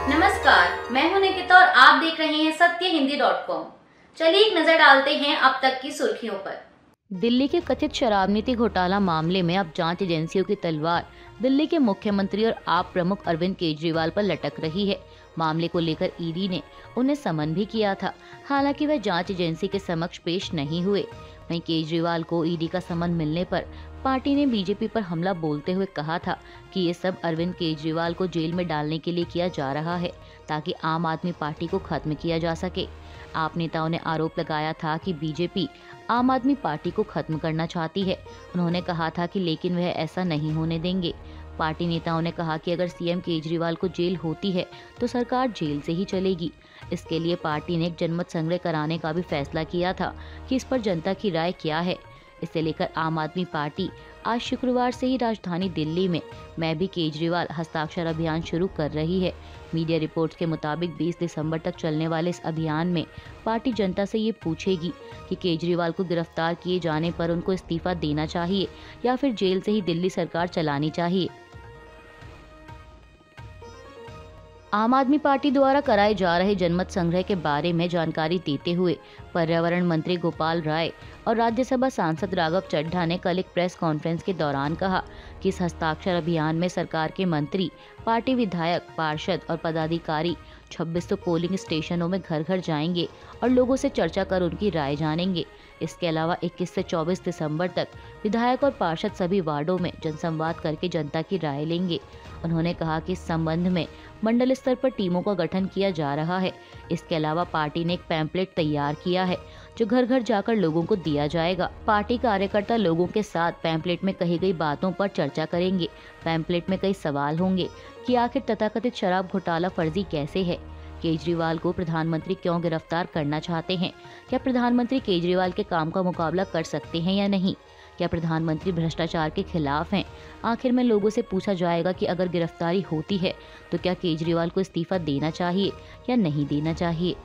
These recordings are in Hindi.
नमस्कार, मैं हूं निकिता और आप देख रहे हैं सत्यहिंदी.com। चलिए एक नजर डालते हैं अब तक की सुर्खियों पर। दिल्ली के कथित शराब नीति घोटाला मामले में अब जांच एजेंसियों की तलवार दिल्ली के मुख्यमंत्री और आप प्रमुख अरविंद केजरीवाल पर लटक रही है। मामले को लेकर ईडी ने उन्हें समन भी किया था, हालांकि वह जांच एजेंसी के समक्ष पेश नहीं हुए। वहीं केजरीवाल को ईडी का समन मिलने पर पार्टी ने बीजेपी पर हमला बोलते हुए कहा था कि ये सब अरविंद केजरीवाल को जेल में डालने के लिए किया जा रहा है ताकि आम आदमी पार्टी को खत्म किया जा सके। आप नेताओं ने आरोप लगाया था कि बीजेपी आम आदमी पार्टी को खत्म करना चाहती है। उन्होंने कहा था कि लेकिन वह ऐसा नहीं होने देंगे। पार्टी नेताओं ने कहा कि अगर सीएम केजरीवाल को जेल होती है तो सरकार जेल से ही चलेगी। इसके लिए पार्टी ने एक जनमत संग्रह कराने का भी फैसला किया था कि इस पर जनता की राय क्या है। इसे लेकर आम आदमी पार्टी आज शुक्रवार से ही राजधानी दिल्ली में मैं भी केजरीवाल हस्ताक्षर अभियान शुरू कर रही है। मीडिया रिपोर्ट्स के मुताबिक 20 दिसंबर तक चलने वाले इस अभियान में पार्टी जनता से ये पूछेगी कि केजरीवाल को गिरफ्तार किए जाने पर उनको इस्तीफा देना चाहिए या फिर जेल से ही दिल्ली सरकार चलानी चाहिए। आम आदमी पार्टी द्वारा कराए जा रहे जनमत संग्रह के बारे में जानकारी देते हुए पर्यावरण मंत्री गोपाल राय और राज्यसभा सांसद राघव चड्ढा ने कल एक प्रेस कॉन्फ्रेंस के दौरान कहा कि इस हस्ताक्षर अभियान में सरकार के मंत्री, पार्टी विधायक, पार्षद और पदाधिकारी 2600 पोलिंग स्टेशनों में घर घर जाएंगे और लोगों से चर्चा कर उनकी राय जानेंगे। इसके अलावा 21 से 24 दिसंबर तक विधायक और पार्षद सभी वार्डों में जनसंवाद करके जनता की राय लेंगे। उन्होंने कहा कि इस संबंध में मंडल स्तर पर टीमों का गठन किया जा रहा है। इसके अलावा पार्टी ने एक पैम्पलेट तैयार किया है जो घर घर जाकर लोगों को दिया जाएगा। पार्टी कार्यकर्ता लोगों के साथ पैम्पलेट में कही गई बातों पर चर्चा करेंगे। पैम्पलेट में कई सवाल होंगे कि आखिर तथाकथित शराब घोटाला फर्जी कैसे है, केजरीवाल को प्रधानमंत्री क्यों गिरफ्तार करना चाहते हैं, क्या प्रधानमंत्री केजरीवाल के काम का मुकाबला कर सकते हैं या नहीं, क्या प्रधानमंत्री भ्रष्टाचार के खिलाफ हैं। आखिर में लोगों से पूछा जाएगा कि अगर गिरफ्तारी होती है तो क्या केजरीवाल को इस्तीफा देना चाहिए या नहीं देना चाहिए।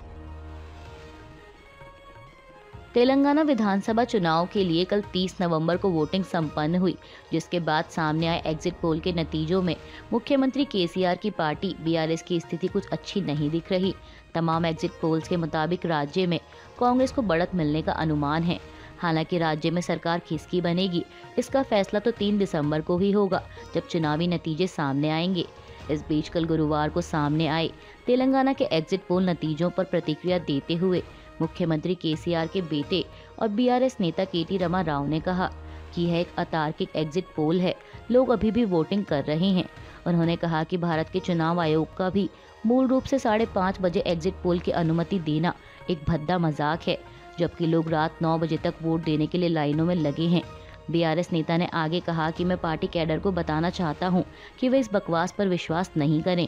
तेलंगाना विधानसभा चुनाव के लिए कल 30 नवंबर को वोटिंग संपन्न हुई, जिसके बाद सामने आए एग्जिट पोल के नतीजों में मुख्यमंत्री केसीआर की पार्टी बीआरएस की स्थिति कुछ अच्छी नहीं दिख रही। तमाम एग्जिट पोल्स के मुताबिक राज्य में कांग्रेस को बढ़त मिलने का अनुमान है। हालांकि राज्य में सरकार किसकी बनेगी, इसका फैसला तो 3 दिसंबर को ही होगा, जब चुनावी नतीजे सामने आएंगे। इस बीच कल गुरुवार को सामने आए तेलंगाना के एग्जिट पोल नतीजों पर प्रतिक्रिया देते हुए मुख्यमंत्री केसीआर के बेटे और बीआरएस नेता केटी रमा राव ने कहा कि यह एक अतार्किक एग्जिट पोल है, लोग अभी भी वोटिंग कर रहे हैं। उन्होंने कहा कि भारत के चुनाव आयोग का भी मूल रूप से 5:30 बजे एग्जिट पोल की अनुमति देना एक भद्दा मजाक है, जबकि लोग रात 9 बजे तक वोट देने के लिए लाइनों में लगे हैं। बीआरएस नेता ने आगे कहा कि मैं पार्टी कैडर को बताना चाहता हूं कि वे इस बकवास पर विश्वास नहीं करें।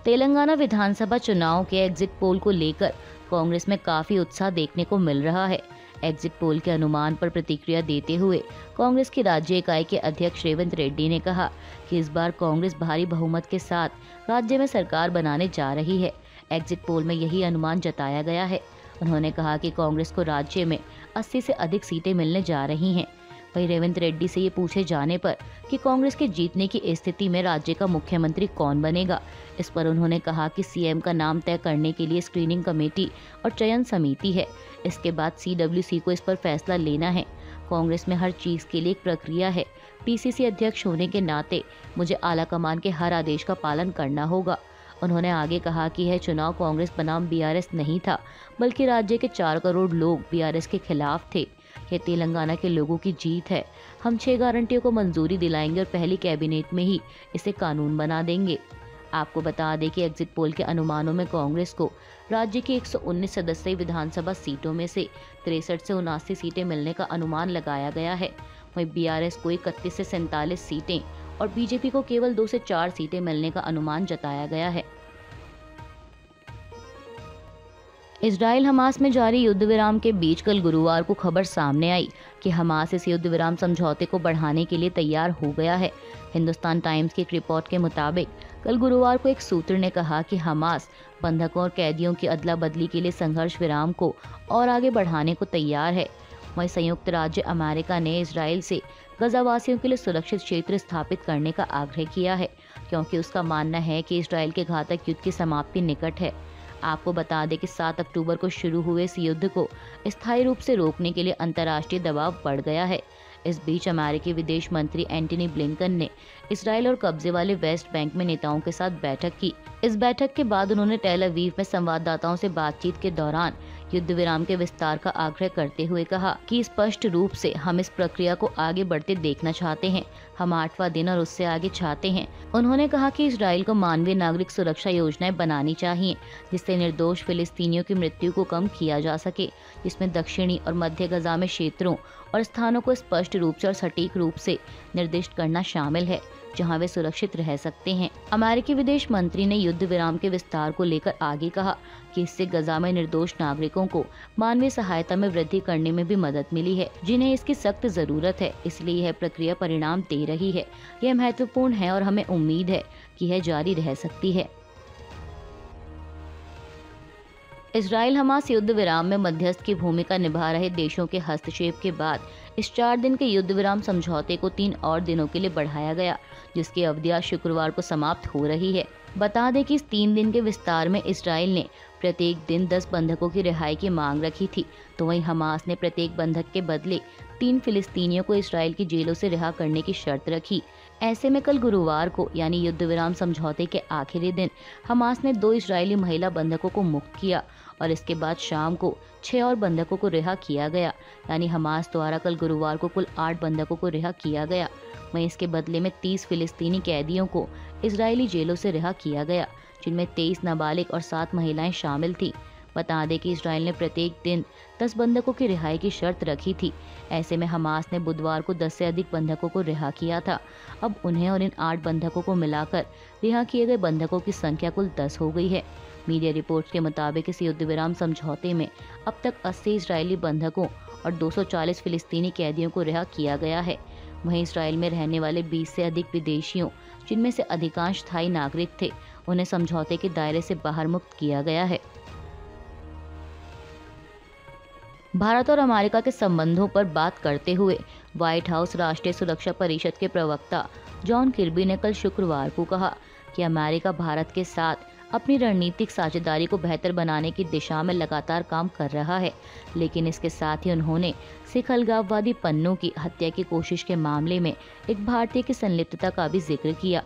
तेलंगाना विधानसभा चुनाव के एग्जिट पोल को लेकर कांग्रेस में काफी उत्साह देखने को मिल रहा है। एग्जिट पोल के अनुमान पर प्रतिक्रिया देते हुए कांग्रेस की राज्य इकाई के अध्यक्ष रेवंत रेड्डी ने कहा कि इस बार कांग्रेस भारी बहुमत के साथ राज्य में सरकार बनाने जा रही है। एग्जिट पोल में यही अनुमान जताया गया है। उन्होंने कहा कि कांग्रेस को राज्य में 80 से अधिक सीटें मिलने जा रही हैं। वहीं रेवंत रेड्डी से ये पूछे जाने पर कि कांग्रेस के जीतने की स्थिति में राज्य का मुख्यमंत्री कौन बनेगा, इस पर उन्होंने कहा कि सीएम का नाम तय करने के लिए स्क्रीनिंग कमेटी और चयन समिति है। इसके बाद सीडब्ल्यूसी को इस पर फैसला लेना है। कांग्रेस में हर चीज के लिए एक प्रक्रिया है। पीसीसी अध्यक्ष होने के नाते मुझे आला कमान के हर आदेश का पालन करना होगा। उन्होंने आगे कहा कि यह चुनाव कांग्रेस बनाम बीआरएस नहीं था, बल्कि राज्य के 4 करोड़ लोग बीआरएस के खिलाफ थे। यह तेलंगाना के लोगों की जीत है। हम 6 गारंटियों को मंजूरी दिलाएंगे और पहली कैबिनेट में ही इसे कानून बना देंगे। आपको बता दें कि एग्जिट पोल के अनुमानों में कांग्रेस को राज्य की 119 सदस्यीय विधानसभा सीटों में से 63 से 79 सीटें मिलने का अनुमान लगाया गया है। वहीं बीआरएस को 31 से 47 सीटें और बीजेपी को केवल 2 से 4 सीटें मिलने का अनुमान जताया गया है। इजराइल हमास में जारी युद्ध विराम के बीच कल गुरुवार को खबर सामने आई कि हमास इस युद्ध विराम समझौते को बढ़ाने के लिए तैयार हो गया है। हिंदुस्तान टाइम्स की एक रिपोर्ट के मुताबिक कल गुरुवार को एक सूत्र ने कहा कि हमास बंधकों और कैदियों की अदला बदली के लिए संघर्ष विराम को और आगे बढ़ाने को तैयार है। वहीं संयुक्त राज्य अमेरिका ने इजराइल से गजावासियों के लिए सुरक्षित क्षेत्र स्थापित करने का आग्रह किया है, क्योंकि उसका मानना है कि इजराइल के घातक युद्ध की समाप्ति निकट है। आपको बता दें कि 7 अक्टूबर को शुरू हुए इस युद्ध को स्थायी रूप से रोकने के लिए अंतर्राष्ट्रीय दबाव बढ़ गया है। इस बीच अमेरिकी विदेश मंत्री एंटनी ब्लिंकन ने इसराइल और कब्जे वाले वेस्ट बैंक में नेताओं के साथ बैठक की। इस बैठक के बाद उन्होंने टेल अवीव में संवाददाताओं से बातचीत के दौरान युद्ध विराम के विस्तार का आग्रह करते हुए कहा कि स्पष्ट रूप से हम इस प्रक्रिया को आगे बढ़ते देखना चाहते हैं। हम 8वां दिन और उससे आगे चाहते हैं। उन्होंने कहा कि इसराइल को मानवीय नागरिक सुरक्षा योजनाएं बनानी चाहिए, जिससे निर्दोष फिलिस्तीनियों की मृत्यु को कम किया जा सके, जिसमें दक्षिणी और मध्य गजा में क्षेत्रों और स्थानों को स्पष्ट रूप से और सटीक रूप से निर्दिष्ट करना शामिल है, जहां वे सुरक्षित रह सकते हैं। अमेरिकी विदेश मंत्री ने युद्ध विराम के विस्तार को लेकर आगे कहा कि इससे गजा में निर्दोष नागरिकों को मानवीय सहायता में वृद्धि करने में भी मदद मिली है, जिन्हें इसकी सख्त जरूरत है। इसलिए यह प्रक्रिया परिणाम दे रही है। यह महत्वपूर्ण है और हमें उम्मीद है कि यह जारी रह सकती है। इजराइल हमास युद्ध विराम में मध्यस्थ की भूमिका निभा रहे देशों के हस्तक्षेप के बाद इस 4 दिन के युद्ध विराम समझौते को 3 और दिनों के लिए बढ़ाया गया, जिसकी अवधि आज शुक्रवार को समाप्त हो रही है। बता दें कि इस 3 दिन के विस्तार में इजराइल ने प्रत्येक दिन 10 बंधकों की रिहाई की मांग रखी थी, तो वहीं हमास ने प्रत्येक बंधक के बदले 3 फिलिस्तीनियों को इजराइल की जेलों से रिहा करने की शर्त रखी। ऐसे में कल गुरुवार को यानी युद्ध विराम समझौते के आखिरी दिन हमास ने 2 इजरायली महिला बंधकों को मुक्त किया और इसके बाद शाम को 6 और बंधकों को रिहा किया गया। यानी हमास द्वारा कल गुरुवार को कुल 8 बंधकों को रिहा किया गया। वहीं इसके बदले में 30 फिलिस्तीनी कैदियों को इजरायली जेलों से रिहा किया गया, जिनमें 23 नाबालिग और 7 महिलाएं शामिल थीं। बता दें कि इजराइल ने प्रत्येक दिन 10 बंधकों की रिहाई की शर्त रखी थी। ऐसे में हमास ने बुधवार को 10 से अधिक बंधकों को रिहा किया था। अब उन्हें और इन 8 बंधकों को मिलाकर रिहा किए गए बंधकों की संख्या कुल 10 हो गई है। मीडिया रिपोर्ट्स के मुताबिक इस युद्ध विराम समझौते में अब तक 80 इजरायली बंधकों और 240 फिलिस्तीनी कैदियों को रिहा किया गया है। वहीं इसराइल में रहने वाले 20 से अधिक विदेशियों, जिनमें से अधिकांश स्थायी नागरिक थे, उन्हें समझौते के दायरे से बाहर मुक्त किया गया है। भारत और अमेरिका के संबंधों पर बात करते हुए व्हाइट हाउस राष्ट्रीय सुरक्षा परिषद के प्रवक्ता जॉन किर्बी ने कल शुक्रवार को कहा कि अमेरिका भारत के साथ अपनी रणनीतिक साझेदारी को बेहतर बनाने की दिशा में लगातार काम कर रहा है, लेकिन इसके साथ ही उन्होंने सिख अलगाववादी पन्नू की हत्या की कोशिश के मामले में एक भारतीय की संलिप्तता का भी जिक्र किया।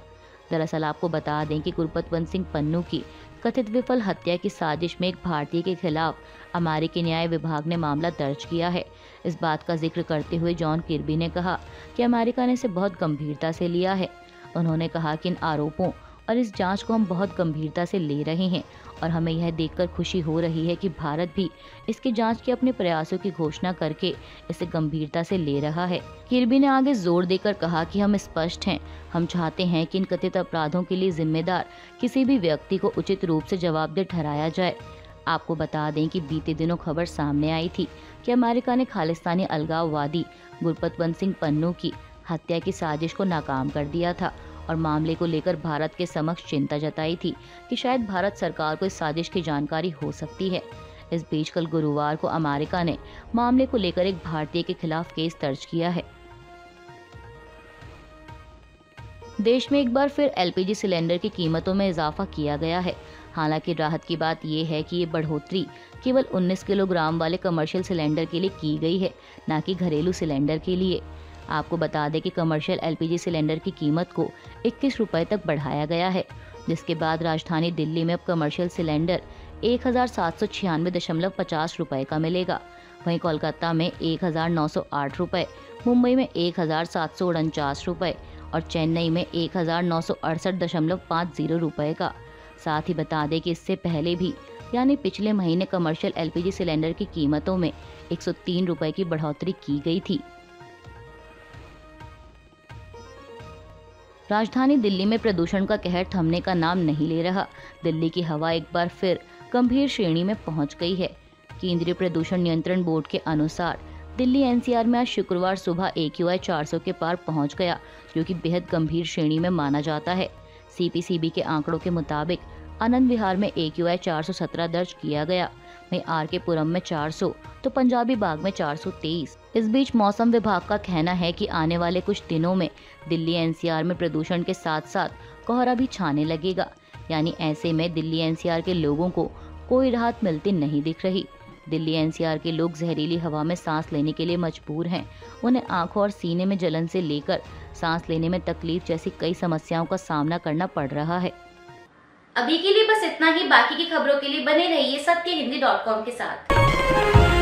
दरअसल आपको बता दें कि गुरपतवंत सिंह पन्नू की कथित विफल हत्या की साजिश में एक भारतीय के खिलाफ अमेरिकी न्याय विभाग ने मामला दर्ज किया है। इस बात का जिक्र करते हुए जॉन किर्बी ने कहा कि अमेरिका ने इसे बहुत गंभीरता से लिया है। उन्होंने कहा कि इन आरोपों और इस जांच को हम बहुत गंभीरता से ले रहे हैं और हमें यह देखकर खुशी हो रही है कि भारत भी इसकी जांच के अपने प्रयासों की घोषणा करके इसे गंभीरता से ले रहा है। किर्बी ने आगे जोर देकर कहा कि हम स्पष्ट हैं, हम चाहते हैं कि इन कथित अपराधों के लिए जिम्मेदार किसी भी व्यक्ति को उचित रूप से जवाबदेह ठहराया जाए। आपको बता दें कि बीते दिनों खबर सामने आई थी कि अमेरिका ने खालिस्तानी अलगाववादी गुरपतवंत सिंह पन्नू की हत्या की साजिश को नाकाम कर दिया था और मामले को लेकर भारत के समक्ष चिंता जताई थी कि शायद भारत सरकार को इस साजिश की जानकारी हो सकती है। इस बीच कल गुरुवार को अमेरिका ने मामले को लेकर एक भारतीय के खिलाफ केस दर्ज किया है। देश में एक बार फिर एलपीजी सिलेंडर की कीमतों में इजाफा किया गया है। हालांकि राहत की बात यह है कि ये बढ़ोतरी केवल 19 किलोग्राम वाले कमर्शियल सिलेंडर के लिए की गई है, न कि घरेलू सिलेंडर के लिए। आपको बता दें कि कमर्शियल एलपीजी सिलेंडर की कीमत को 21 रुपए तक बढ़ाया गया है, जिसके बाद राजधानी दिल्ली में अब कमर्शियल सिलेंडर 1796.50 रुपए का मिलेगा। वहीं कोलकाता में 1908 रुपए, मुंबई में 1749 रुपए और चेन्नई में 1968.50 रुपए का। साथ ही बता दें कि इससे पहले भी यानी पिछले महीने कमर्शियल एलपीजी सिलेंडर की कीमतों में 103 रुपए की बढ़ोतरी की गई थी। राजधानी दिल्ली में प्रदूषण का कहर थमने का नाम नहीं ले रहा। दिल्ली की हवा एक बार फिर गंभीर श्रेणी में पहुंच गई है। केंद्रीय प्रदूषण नियंत्रण बोर्ड के अनुसार दिल्ली एनसीआर में आज शुक्रवार सुबह AQI 400 के पार पहुंच गया, जो कि बेहद गंभीर श्रेणी में माना जाता है। CPCB के आंकड़ों के मुताबिक आनंद विहार में AQI 417 दर्ज किया गया। वहीं RK पुरम में 400 तो पंजाबी बाग में 423। इस बीच मौसम विभाग का कहना है कि आने वाले कुछ दिनों में दिल्ली NCR में प्रदूषण के साथ साथ कोहरा भी छाने लगेगा, यानी ऐसे में दिल्ली NCR के लोगों को कोई राहत मिलती नहीं दिख रही। दिल्ली NCR के लोग जहरीली हवा में सांस लेने के लिए मजबूर हैं। उन्हें आंखों और सीने में जलन से लेकर सांस लेने में तकलीफ जैसी कई समस्याओं का सामना करना पड़ रहा है। अभी के लिए बस इतना ही। बाकी की खबरों के लिए बने रहिए सत्यहिंदी.com के साथ।